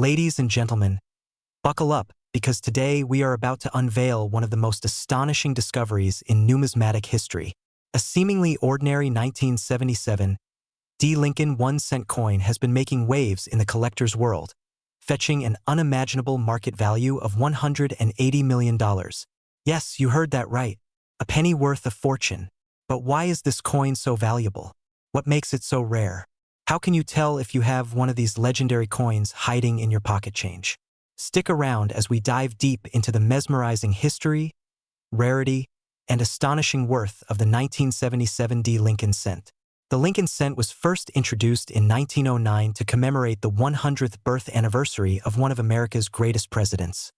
Ladies and gentlemen, buckle up because today we are about to unveil one of the most astonishing discoveries in numismatic history. A seemingly ordinary 1977 D. Lincoln 1-cent coin has been making waves in the collector's world, fetching an unimaginable market value of $180 million. Yes, you heard that right. A penny worth a fortune. But why is this coin so valuable? What makes it so rare? How can you tell if you have one of these legendary coins hiding in your pocket change? Stick around as we dive deep into the mesmerizing history, rarity, and astonishing worth of the 1977 D. Lincoln cent. The Lincoln cent was first introduced in 1909 to commemorate the 100th birth anniversary of one of America's greatest presidents,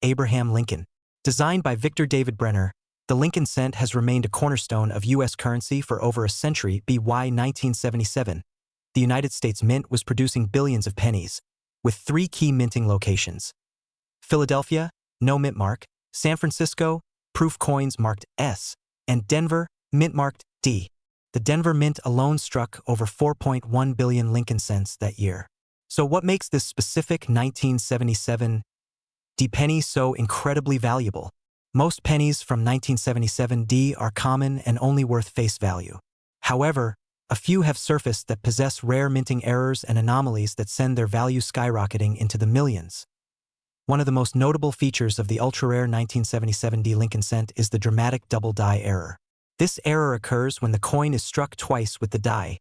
Abraham Lincoln. Designed by Victor David Brenner, the Lincoln cent has remained a cornerstone of U.S. currency for over a century. By 1977, the United States Mint was producing billions of pennies, with 3 key minting locations: Philadelphia, no mint mark; San Francisco, proof coins marked S; and Denver, mint marked D. The Denver Mint alone struck over 4.1 billion Lincoln cents that year. So what makes this specific 1977 D penny so incredibly valuable? Most pennies from 1977 D are common and only worth face value. However, a few have surfaced that possess rare minting errors and anomalies that send their value skyrocketing into the millions. One of the most notable features of the ultra-rare 1977 D Lincoln cent is the dramatic double die error. This error occurs when the coin is struck twice with the die,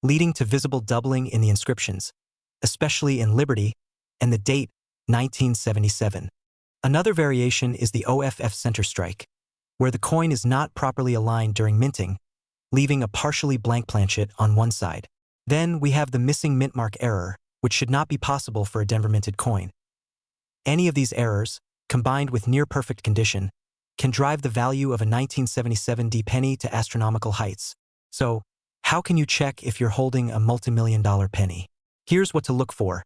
leading to visible doubling in the inscriptions, especially in Liberty and the date 1977. Another variation is the OFF center strike, where the coin is not properly aligned during minting, leaving a partially blank planchet on one side. Then we have the missing mint mark error, which should not be possible for a Denver minted coin. Any of these errors, combined with near-perfect condition, can drive the value of a 1977 D penny to astronomical heights. So, how can you check if you're holding a multi-million-dollar penny? Here's what to look for.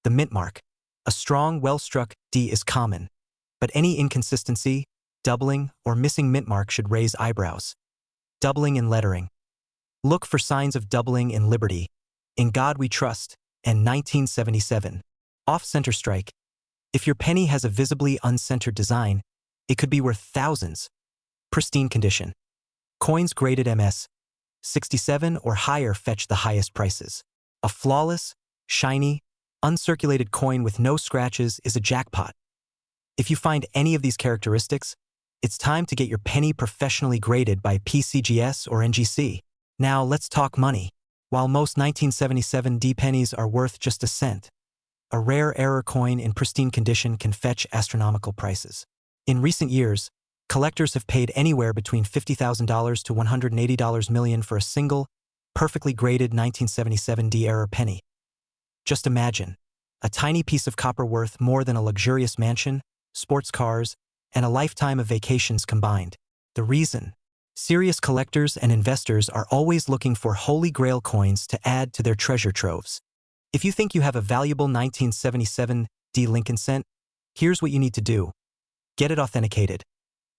The mint mark. A strong, well-struck D is common, but any inconsistency, doubling, or missing mint mark should raise eyebrows. Doubling in lettering. Look for signs of doubling in Liberty, In God We Trust, and 1977. Off-center strike. If your penny has a visibly uncentered design, it could be worth thousands. Pristine condition. Coins graded MS 67 or higher fetch the highest prices. A flawless, shiny, uncirculated coin with no scratches is a jackpot. If you find any of these characteristics, it's time to get your penny professionally graded by PCGS or NGC. Now let's talk money. While most 1977 D pennies are worth just a cent, a rare error coin in pristine condition can fetch astronomical prices. In recent years, collectors have paid anywhere between $50,000 to $180 million for a single, perfectly graded 1977 D error penny. Just imagine, a tiny piece of copper worth more than a luxurious mansion, sports cars, and a lifetime of vacations combined. The reason? Serious collectors and investors are always looking for holy grail coins to add to their treasure troves. If you think you have a valuable 1977 D Lincoln cent, here's what you need to do. Get it authenticated.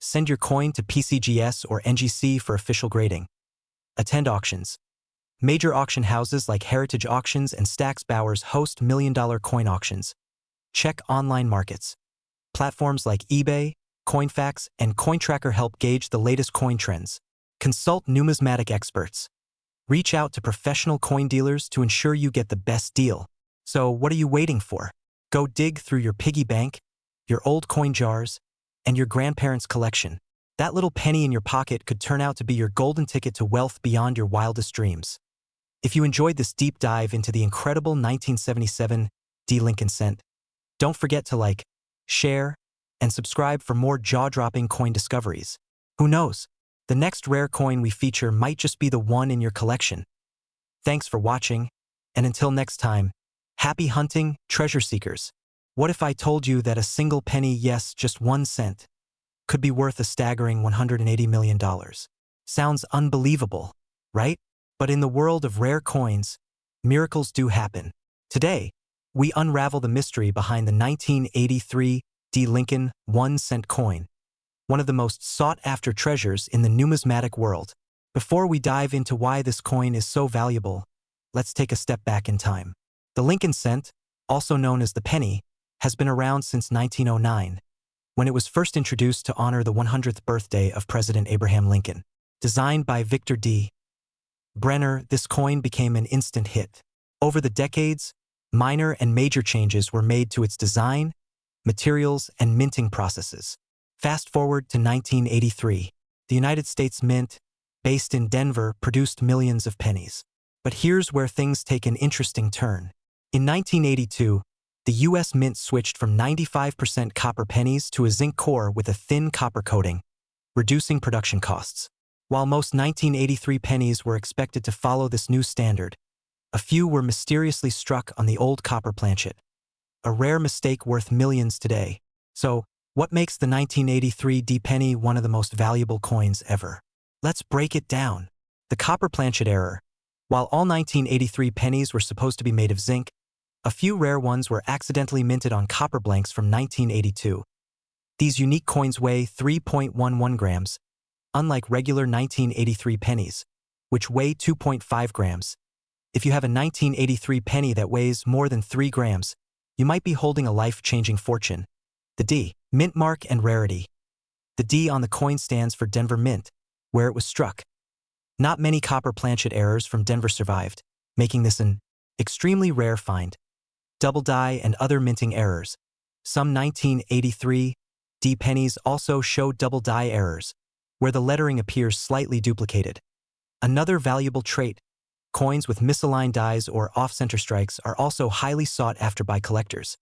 Send your coin to PCGS or NGC for official grading. Attend auctions. Major auction houses like Heritage Auctions and Stack's Bowers host million-dollar coin auctions. Check online markets. Platforms like eBay, CoinFax, and CoinTracker help gauge the latest coin trends. Consult numismatic experts. Reach out to professional coin dealers to ensure you get the best deal. So what are you waiting for? Go dig through your piggy bank, your old coin jars, and your grandparents' collection. That little penny in your pocket could turn out to be your golden ticket to wealth beyond your wildest dreams. If you enjoyed this deep dive into the incredible 1977 D Lincoln cent, don't forget to like, share, and subscribe for more jaw-dropping coin discoveries. Who knows? The next rare coin we feature might just be the one in your collection. Thanks for watching, and until next time, happy hunting, treasure seekers. What if I told you that a single penny, yes, just 1 cent, could be worth a staggering $180 million? Sounds unbelievable, right? But in the world of rare coins, miracles do happen. Today, we unravel the mystery behind the 1983 D Lincoln 1-cent coin, one of the most sought-after treasures in the numismatic world. Before we dive into why this coin is so valuable, let's take a step back in time. The Lincoln cent, also known as the penny, has been around since 1909, when it was first introduced to honor the 100th birthday of President Abraham Lincoln. Designed by Victor D. Brenner, this coin became an instant hit. Over the decades, minor and major changes were made to its design, materials, and minting processes. Fast forward to 1983. The United States Mint, based in Denver, produced millions of pennies. But here's where things take an interesting turn. In 1982, the U.S. Mint switched from 95% copper pennies to a zinc core with a thin copper coating, reducing production costs. While most 1983 pennies were expected to follow this new standard, a few were mysteriously struck on the old copper planchet, a rare mistake worth millions today. So, what makes the 1983 D penny one of the most valuable coins ever? Let's break it down. The copper planchet error. While all 1983 pennies were supposed to be made of zinc, a few rare ones were accidentally minted on copper blanks from 1982. These unique coins weigh 3.11 grams, unlike regular 1983 pennies, which weigh 2.5 grams. If you have a 1983 penny that weighs more than 3 grams, you might be holding a life-changing fortune. The D, mint mark and rarity. The D on the coin stands for Denver Mint, where it was struck. Not many copper planchet errors from Denver survived, making this an extremely rare find. Double die and other minting errors. Some 1983 D pennies also show double die errors, where the lettering appears slightly duplicated. Another valuable trait, coins with misaligned dies or off-center strikes are also highly sought after by collectors.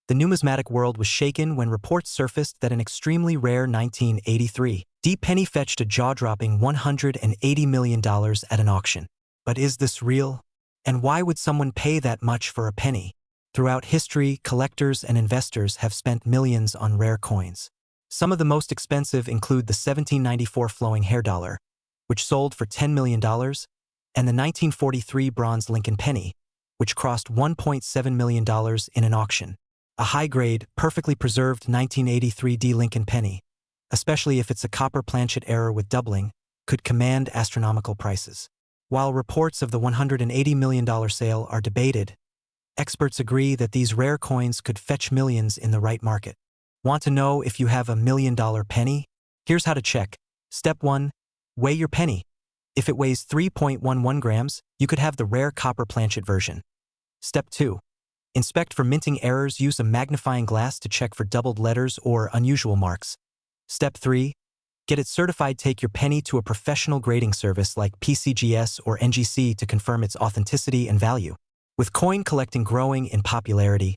The numismatic world was shaken when reports surfaced that an extremely rare 1983 D penny fetched a jaw-dropping $180 million at an auction. But is this real? And why would someone pay that much for a penny? Throughout history, collectors and investors have spent millions on rare coins. Some of the most expensive include the 1794 flowing hair dollar, which sold for $10 million, and the 1943 bronze Lincoln penny, which crossed $1.7 million in an auction. A high-grade, perfectly preserved 1983 D Lincoln penny, especially if it's a copper planchet error with doubling, could command astronomical prices. While reports of the $180 million sale are debated, experts agree that these rare coins could fetch millions in the right market. Want to know if you have a $1 million penny? Here's how to check. Step 1. Weigh your penny. If it weighs 3.11 grams, you could have the rare copper planchet version. Step 2. Inspect for minting errors. Use a magnifying glass to check for doubled letters or unusual marks. Step 3. Get it certified. Take your penny to a professional grading service like PCGS or NGC to confirm its authenticity and value. With coin collecting growing in popularity,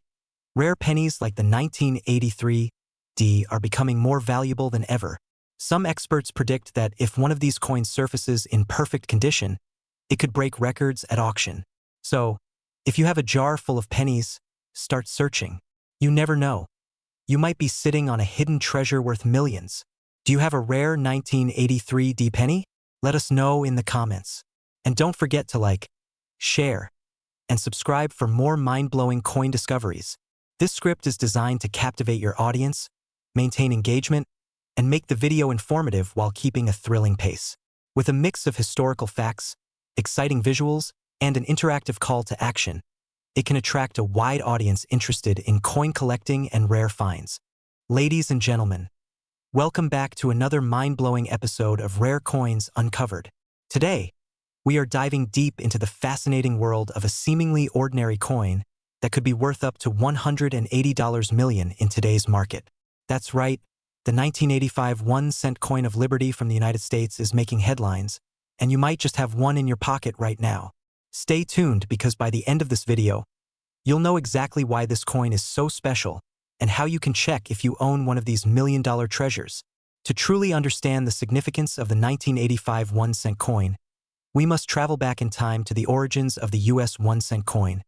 rare pennies like the 1983 D are becoming more valuable than ever. Some experts predict that if one of these coins surfaces in perfect condition, it could break records at auction. So, if you have a jar full of pennies, start searching. You never know. You might be sitting on a hidden treasure worth millions. Do you have a rare 1983 D penny? Let us know in the comments. And don't forget to like, share, and subscribe for more mind-blowing coin discoveries. This script is designed to captivate your audience, maintain engagement, and make the video informative while keeping a thrilling pace. With a mix of historical facts, exciting visuals, and an interactive call to action, it can attract a wide audience interested in coin collecting and rare finds. Ladies and gentlemen, welcome back to another mind-blowing episode of Rare Coins Uncovered. Today, we are diving deep into the fascinating world of a seemingly ordinary coin that could be worth up to $180 million in today's market. That's right, the 1985 1-cent coin of Liberty from the United States is making headlines, and you might just have one in your pocket right now. Stay tuned because by the end of this video, you'll know exactly why this coin is so special and how you can check if you own one of these million-dollar treasures. To truly understand the significance of the 1985 1-cent coin, we must travel back in time to the origins of the U.S. 1-cent coin,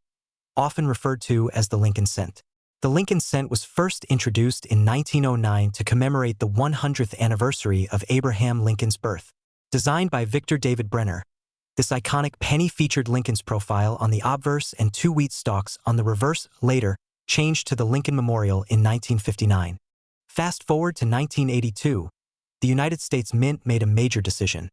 often referred to as the Lincoln cent. The Lincoln cent was first introduced in 1909 to commemorate the 100th anniversary of Abraham Lincoln's birth. Designed by Victor David Brenner, this iconic penny featured Lincoln's profile on the obverse and 2 wheat stalks on the reverse, later changed to the Lincoln Memorial in 1959. Fast forward to 1982, the United States Mint made a major decision.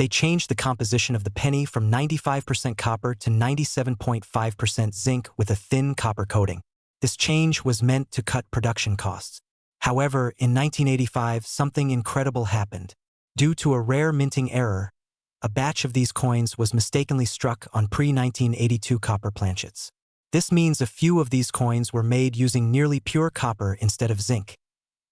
They changed the composition of the penny from 95% copper to 97.5% zinc with a thin copper coating. This change was meant to cut production costs. However, in 1985, something incredible happened. Due to a rare minting error, a batch of these coins was mistakenly struck on pre-1982 copper planchets. This means a few of these coins were made using nearly pure copper instead of zinc,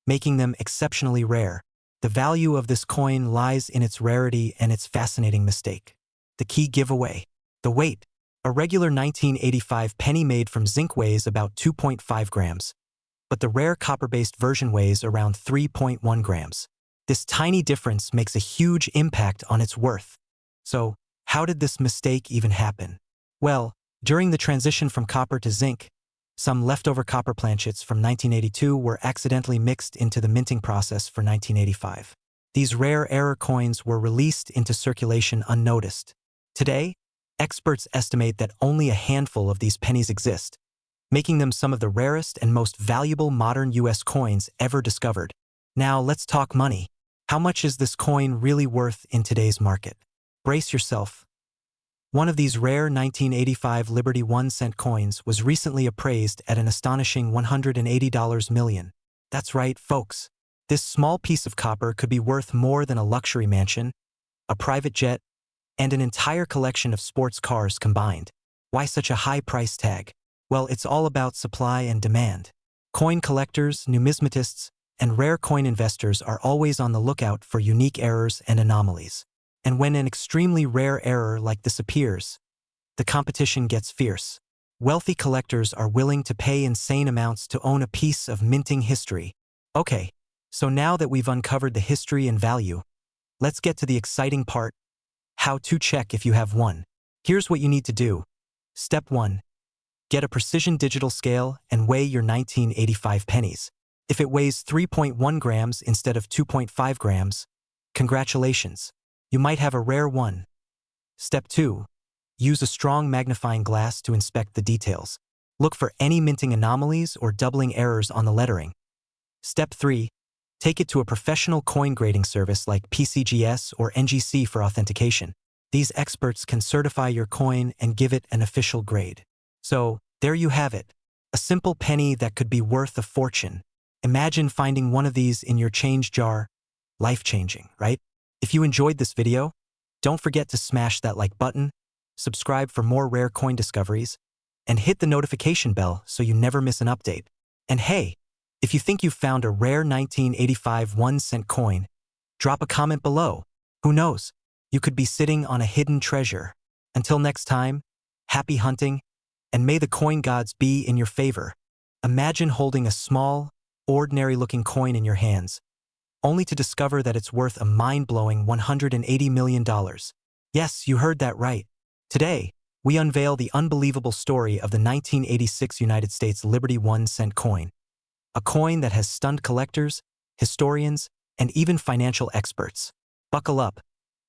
making them exceptionally rare. The value of this coin lies in its rarity and its fascinating mistake. The key giveaway. The weight. A regular 1985 penny made from zinc weighs about 2.5 grams, but the rare copper-based version weighs around 3.1 grams. This tiny difference makes a huge impact on its worth. So, how did this mistake even happen? Well, during the transition from copper to zinc, some leftover copper planchets from 1982 were accidentally mixed into the minting process for 1985. These rare error coins were released into circulation unnoticed. Today, experts estimate that only a handful of these pennies exist, making them some of the rarest and most valuable modern U.S. coins ever discovered. Now let's talk money. How much is this coin really worth in today's market? Brace yourself. One of these rare 1985 Liberty 1-cent coins was recently appraised at an astonishing $180 million. That's right, folks. This small piece of copper could be worth more than a luxury mansion, a private jet, and an entire collection of sports cars combined. Why such a high price tag? Well, it's all about supply and demand. Coin collectors, numismatists, and rare coin investors are always on the lookout for unique errors and anomalies. And when an extremely rare error like this appears, the competition gets fierce. Wealthy collectors are willing to pay insane amounts to own a piece of minting history. Okay, so now that we've uncovered the history and value, let's get to the exciting part: how to check if you have one. Here's what you need to do. Step 1. Get a precision digital scale and weigh your 1985 pennies. If it weighs 3.1 grams instead of 2.5 grams, congratulations. You might have a rare one. Step 2. Use a strong magnifying glass to inspect the details. Look for any minting anomalies or doubling errors on the lettering. Step 3. Take it to a professional coin grading service like PCGS or NGC for authentication. These experts can certify your coin and give it an official grade. So, there you have it. A simple penny that could be worth a fortune. Imagine finding one of these in your change jar. Life-changing, right? If you enjoyed this video, don't forget to smash that like button, subscribe for more rare coin discoveries, and hit the notification bell so you never miss an update. And hey, if you think you've found a rare 1985 1-cent coin, drop a comment below. Who knows? You could be sitting on a hidden treasure. Until next time, happy hunting, and may the coin gods be in your favor. Imagine holding a small, ordinary-looking coin in your hands, only to discover that it's worth a mind-blowing $180 million. Yes, you heard that right. Today, we unveil the unbelievable story of the 1986 United States Liberty 1-cent coin. A coin that has stunned collectors, historians, and even financial experts. Buckle up,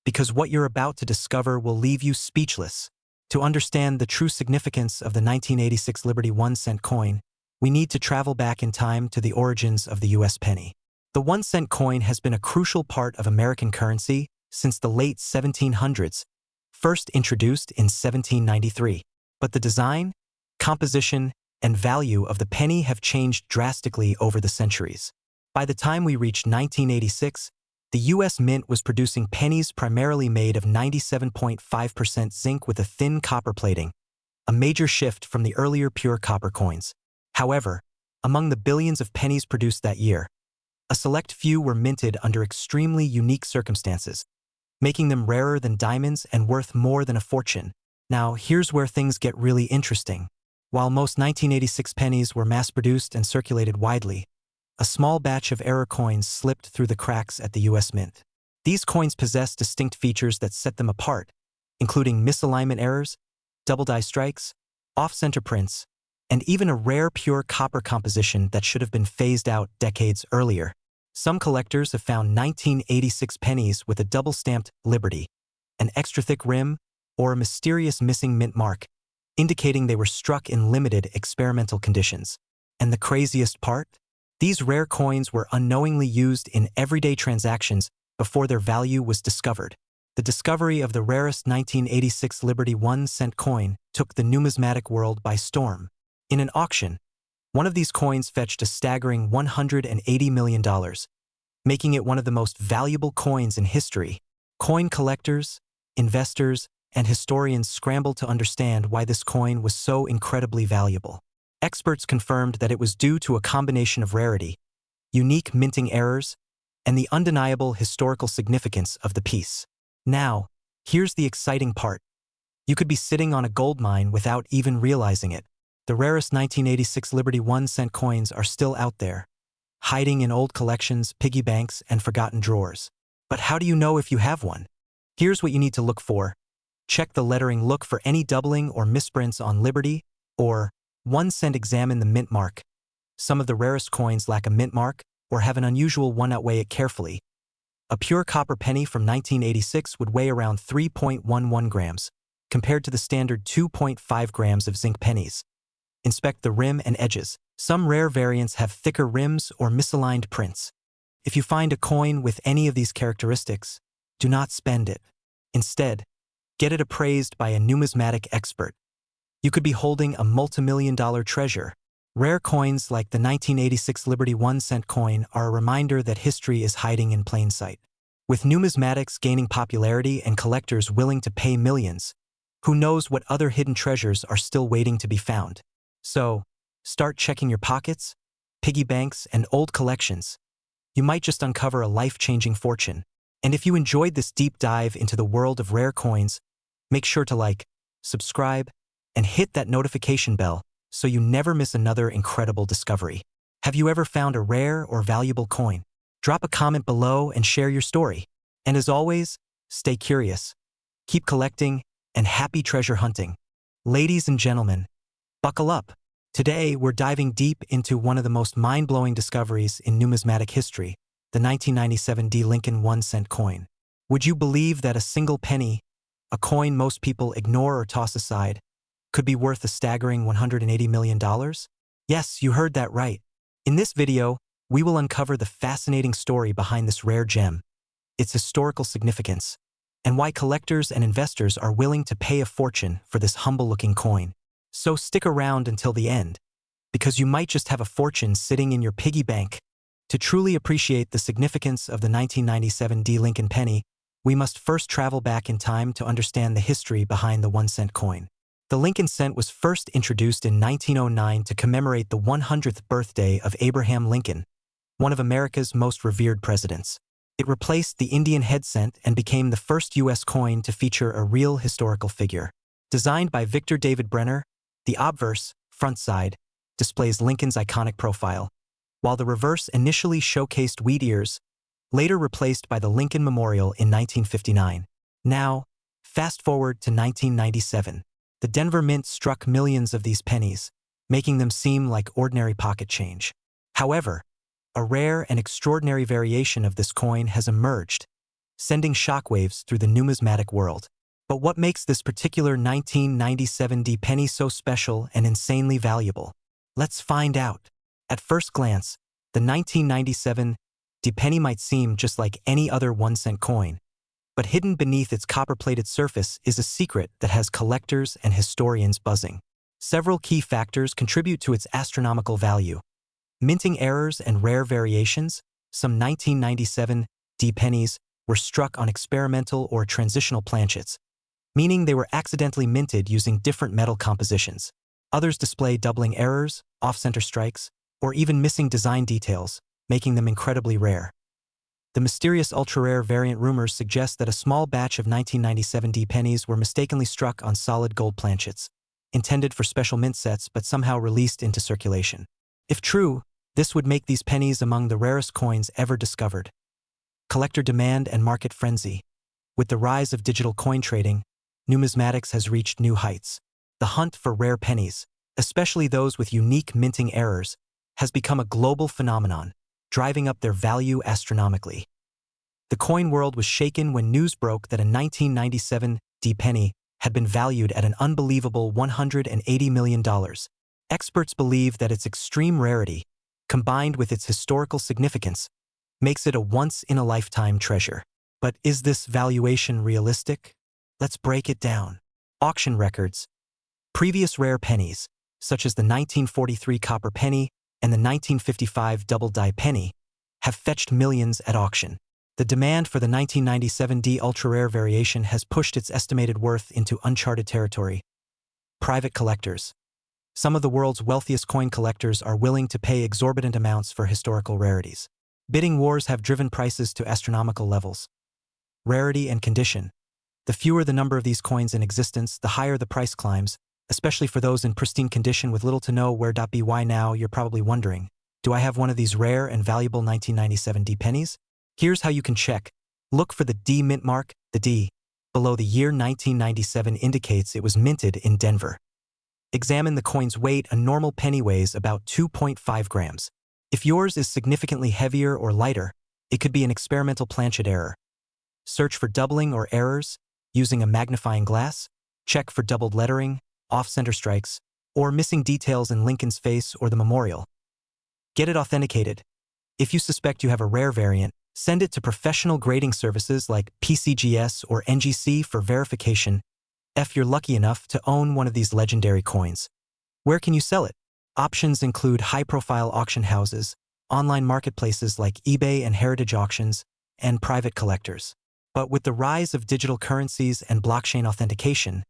because what you're about to discover will leave you speechless. To understand the true significance of the 1986 Liberty 1-cent coin, we need to travel back in time to the origins of the U.S. penny. The 1-cent coin has been a crucial part of American currency since the late 1700s, first introduced in 1793. But the design, composition, and value of the penny have changed drastically over the centuries. By the time we reached 1986, the U.S. Mint was producing pennies primarily made of 97.5% zinc with a thin copper plating, a major shift from the earlier pure copper coins. However, among the billions of pennies produced that year, a select few were minted under extremely unique circumstances, making them rarer than diamonds and worth more than a fortune. Now, here's where things get really interesting. While most 1986 pennies were mass-produced and circulated widely, a small batch of error coins slipped through the cracks at the U.S. Mint. These coins possess distinct features that set them apart, including misalignment errors, double die strikes, off-center prints, and even a rare pure copper composition that should have been phased out decades earlier. Some collectors have found 1986 pennies with a double-stamped Liberty, an extra-thick rim, or a mysterious missing mint mark, indicating they were struck in limited experimental conditions. And the craziest part? These rare coins were unknowingly used in everyday transactions before their value was discovered. The discovery of the rarest 1986 Liberty 1-cent coin took the numismatic world by storm. In an auction, one of these coins fetched a staggering $180 million, making it one of the most valuable coins in history. Coin collectors, investors, and historians scrambled to understand why this coin was so incredibly valuable. Experts confirmed that it was due to a combination of rarity, unique minting errors, and the undeniable historical significance of the piece. Now, here's the exciting part. You could be sitting on a gold mine without even realizing it. The rarest 1986 Liberty 1-cent coins are still out there, hiding in old collections, piggy banks, and forgotten drawers. But how do you know if you have one? Here's what you need to look for. Check the lettering, look for any doubling or misprints on Liberty or 1 cent. Examine the mint mark. Some of the rarest coins lack a mint mark or have an unusual one. Outweigh it carefully. A pure copper penny from 1986 would weigh around 3.11 grams, compared to the standard 2.5 grams of zinc pennies. Inspect the rim and edges. Some rare variants have thicker rims or misaligned prints. If you find a coin with any of these characteristics, do not spend it. Instead, get it appraised by a numismatic expert. You could be holding a multimillion-dollar treasure. Rare coins like the 1986 Liberty 1-cent coin are a reminder that history is hiding in plain sight. With numismatics gaining popularity and collectors willing to pay millions, who knows what other hidden treasures are still waiting to be found? So, start checking your pockets, piggy banks, and old collections. You might just uncover a life-changing fortune. And if you enjoyed this deep dive into the world of rare coins, make sure to like, subscribe, and hit that notification bell so you never miss another incredible discovery. Have you ever found a rare or valuable coin? Drop a comment below and share your story. And as always, stay curious, keep collecting, and happy treasure hunting. Ladies and gentlemen, buckle up. Today, we're diving deep into one of the most mind-blowing discoveries in numismatic history, the 1997 D. Lincoln 1-cent coin. Would you believe that a single penny, a coin most people ignore or toss aside, could be worth a staggering $180 million? Yes, you heard that right. In this video, we will uncover the fascinating story behind this rare gem, its historical significance, and why collectors and investors are willing to pay a fortune for this humble-looking coin. So stick around until the end, because you might just have a fortune sitting in your piggy bank. To truly appreciate the significance of the 1997 D. Lincoln penny, we must first travel back in time to understand the history behind the 1-cent coin. The Lincoln cent was first introduced in 1909 to commemorate the 100th birthday of Abraham Lincoln, one of America's most revered presidents. It replaced the Indian head cent and became the first U.S. coin to feature a real historical figure. Designed by Victor David Brenner, the obverse, front side, displays Lincoln's iconic profile, while the reverse initially showcased wheat ears, later replaced by the Lincoln Memorial in 1959. Now, fast forward to 1997. The Denver Mint struck millions of these pennies, making them seem like ordinary pocket change. However, a rare and extraordinary variation of this coin has emerged, sending shockwaves through the numismatic world. But what makes this particular 1997 D penny so special and insanely valuable? Let's find out. At first glance, the 1997 D penny might seem just like any other 1-cent coin, but hidden beneath its copper-plated surface is a secret that has collectors and historians buzzing. Several key factors contribute to its astronomical value. Minting errors and rare variations. Some 1997 D pennies were struck on experimental or transitional planchets, meaning they were accidentally minted using different metal compositions. Others display doubling errors, off-center strikes, or even missing design details, making them incredibly rare. The mysterious ultra-rare variant rumors suggest that a small batch of 1997 D pennies were mistakenly struck on solid gold planchets, intended for special mint sets but somehow released into circulation. If true, this would make these pennies among the rarest coins ever discovered. Collector demand and market frenzy. With the rise of digital coin trading, numismatics has reached new heights. The hunt for rare pennies, especially those with unique minting errors, has become a global phenomenon, driving up their value astronomically. The coin world was shaken when news broke that a 1997 D penny had been valued at an unbelievable $180 million. Experts believe that its extreme rarity, combined with its historical significance, makes it a once-in-a-lifetime treasure. But is this valuation realistic? Let's break it down. Auction records. Previous rare pennies, such as the 1943 copper penny and the 1955 double-die penny, have fetched millions at auction. The demand for the 1997 D ultra-rare variation has pushed its estimated worth into uncharted territory. Private collectors. Some of the world's wealthiest coin collectors are willing to pay exorbitant amounts for historical rarities. Bidding wars have driven prices to astronomical levels. Rarity and condition. The fewer the number of these coins in existence, the higher the price climbs, especially for those in pristine condition with little to no wear. By now, you're probably wondering, do I have one of these rare and valuable 1997 D pennies? Here's how you can check. Look for the D mint mark. The D below the year 1997 indicates it was minted in Denver. Examine the coin's weight. A normal penny weighs about 2.5 grams. If yours is significantly heavier or lighter, it could be an experimental planchet error. Search for doubling or errors using a magnifying glass. Check for doubled lettering, off-center strikes, or missing details in Lincoln's face or the memorial. Get it authenticated. If you suspect you have a rare variant, send it to professional grading services like PCGS or NGC for verification. If you're lucky enough to own one of these legendary coins. Where can you sell it? Options include high-profile auction houses, online marketplaces like eBay and Heritage Auctions, and private collectors. But with the rise of digital currencies and blockchain authentication,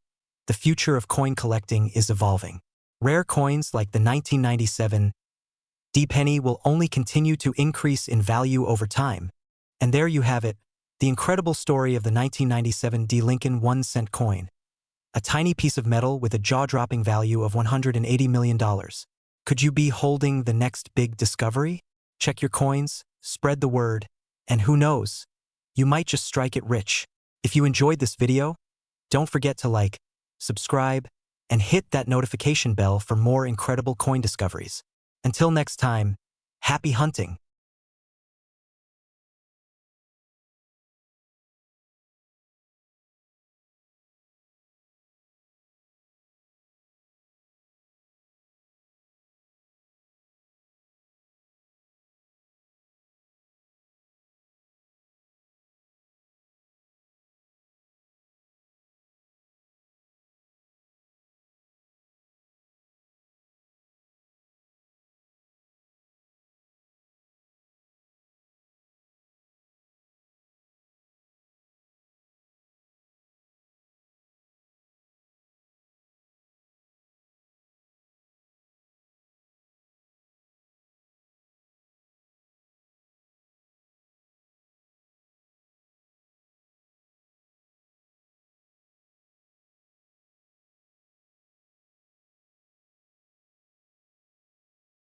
the future of coin collecting is evolving. Rare coins like the 1997 D penny will only continue to increase in value over time. And there you have it, the incredible story of the 1997 D Lincoln 1-cent coin. A tiny piece of metal with a jaw-dropping value of $180 million. Could you be holding the next big discovery? Check your coins, spread the word, and who knows, you might just strike it rich. If you enjoyed this video, don't forget to like, subscribe, and hit that notification bell for more incredible coin discoveries. Until next time, happy hunting!